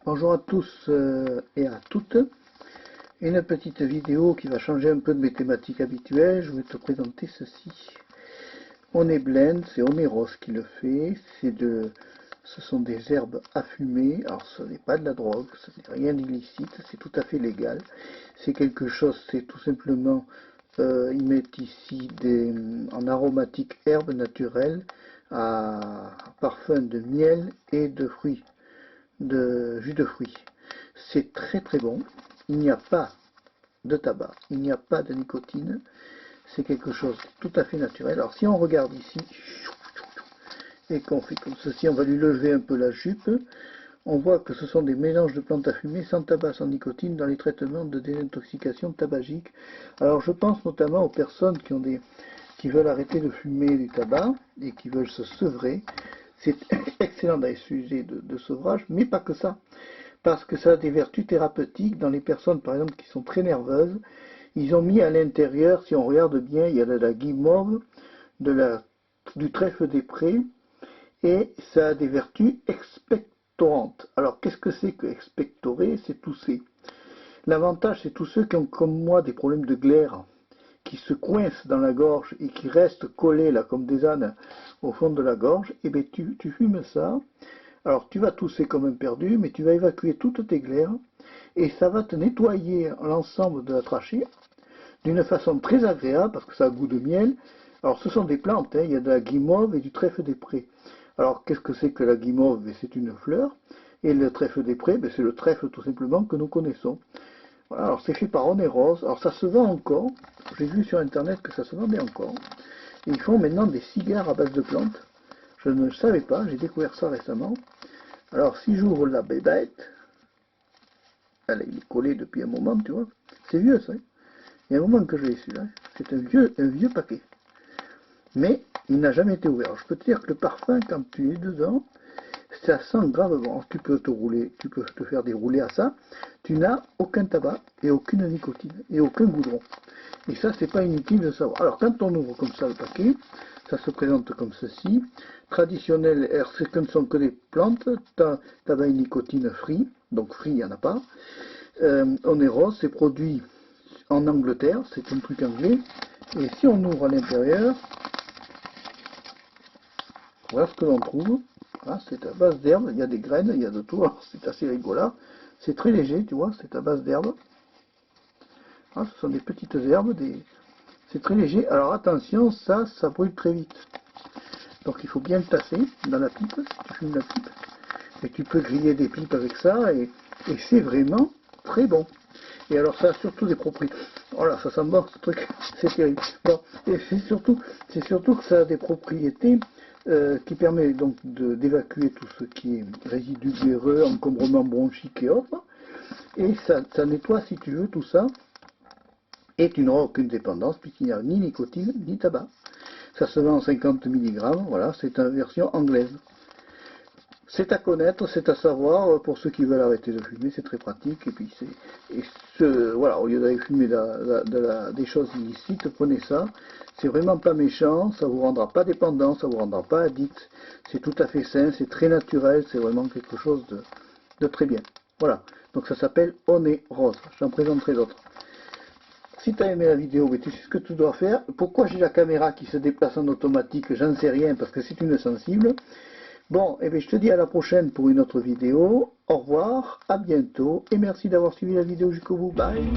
Bonjour à tous et à toutes. Une petite vidéo qui va changer un peu de mes thématiques habituelles. Je vais te présenter ceci. Honey Blend, c'est Oneros qui le fait. Ce sont des herbes affumées. Alors ce n'est pas de la drogue, ce n'est rien d'illicite, c'est tout à fait légal. C'est quelque chose, c'est tout simplement, ils mettent ici en aromatique herbes naturelles à parfum de miel et de fruits, de jus de fruits. C'est très très bon. Il n'y a pas de tabac, il n'y a pas de nicotine. C'est quelque chose de tout à fait naturel. Alors si on regarde ici et qu'on fait comme ceci, on va lui lever un peu la jupe. On voit que ce sont des mélanges de plantes à fumer sans tabac, sans nicotine dans les traitements de désintoxication tabagique. Alors je pense notamment aux personnes qui veulent arrêter de fumer du tabac et qui veulent se sevrer. C'est excellent dans les sujets de sevrage, mais pas que ça. Parce que ça a des vertus thérapeutiques dans les personnes, par exemple, qui sont très nerveuses. Ils ont mis à l'intérieur, si on regarde bien, il y a de la guimauve, du trèfle des prés, et ça a des vertus expectorantes. Alors, qu'est-ce que c'est que expectorer? C'est tousser. L'avantage, c'est tous ceux qui ont, comme moi, des problèmes de glaire, qui se coincent dans la gorge et qui restent collés, là, comme des ânes, au fond de la gorge, et bien tu fumes ça. Alors tu vas tousser comme un perdu, mais tu vas évacuer toutes tes glaires et ça va te nettoyer l'ensemble de la trachée d'une façon très agréable parce que ça a goût de miel. Alors ce sont des plantes, hein, il y a de la guimauve et du trèfle des prés. Alors qu'est-ce que c'est que la guimauve? C'est une fleur et le trèfle des prés, c'est le trèfle tout simplement que nous connaissons. Voilà, alors c'est fait par Oneros, alors ça se vend encore, j'ai vu sur internet que ça se vendait encore. Et ils font maintenant des cigares à base de plantes. Je ne le savais pas, j'ai découvert ça récemment. Alors si j'ouvre la bébête, elle est collée depuis un moment, tu vois. C'est vieux ça. Il y a un moment que je l'ai celui-là. C'est un vieux paquet. Mais il n'a jamais été ouvert. Alors, je peux te dire que le parfum, quand tu es dedans, ça sent gravement. Tu peux te faire dérouler à ça. Tu n'as aucun tabac et aucune nicotine et aucun goudron. Et ça, c'est pas inutile de savoir. Alors quand on ouvre comme ça le paquet, ça se présente comme ceci. Traditionnel, ce ne sont que des plantes, tabac et nicotine free, donc free, il n'y en a pas. Oneros, c'est produit en Angleterre, c'est un truc anglais. Et si on ouvre à l'intérieur, voilà ce que l'on trouve. Voilà, c'est à base d'herbes, il y a des graines, il y a de tout, c'est assez rigolo. C'est très léger, tu vois, c'est à base d'herbes. Voilà, ce sont des petites herbes, c'est très léger. Alors attention, ça brûle très vite. Donc il faut bien le tasser dans la pipe, si tu fumes la pipe. Et tu peux griller des pipes avec ça, et c'est vraiment très bon. Et alors ça a surtout des propriétés. Oh là, ça sent bon ce truc, c'est terrible. Bon, et c'est surtout que ça a des propriétés qui permettent donc d'évacuer tout ce qui est résidus glaireux, encombrement bronchique et autres. Et ça nettoie, si tu veux, tout ça. Et tu n'auras aucune dépendance, puisqu'il n'y a ni nicotine, ni tabac. Ça se vend en 50 mg, voilà, c'est une version anglaise. C'est à connaître, c'est à savoir, pour ceux qui veulent arrêter de fumer, c'est très pratique. Et puis, voilà, au lieu d'aller fumer des choses illicites, prenez ça. C'est vraiment pas méchant, ça vous rendra pas dépendant, ça vous rendra pas addict. C'est tout à fait sain, c'est très naturel, c'est vraiment quelque chose de très bien. Voilà, donc ça s'appelle Honey Rose. J'en présenterai d'autres. Si tu as aimé la vidéo, tu sais ce que tu dois faire. Pourquoi j'ai la caméra qui se déplace en automatique? J'en sais rien parce que c'est une sensible. Bon, et bien je te dis à la prochaine pour une autre vidéo. Au revoir, à bientôt et merci d'avoir suivi la vidéo jusqu'au bout. Bye.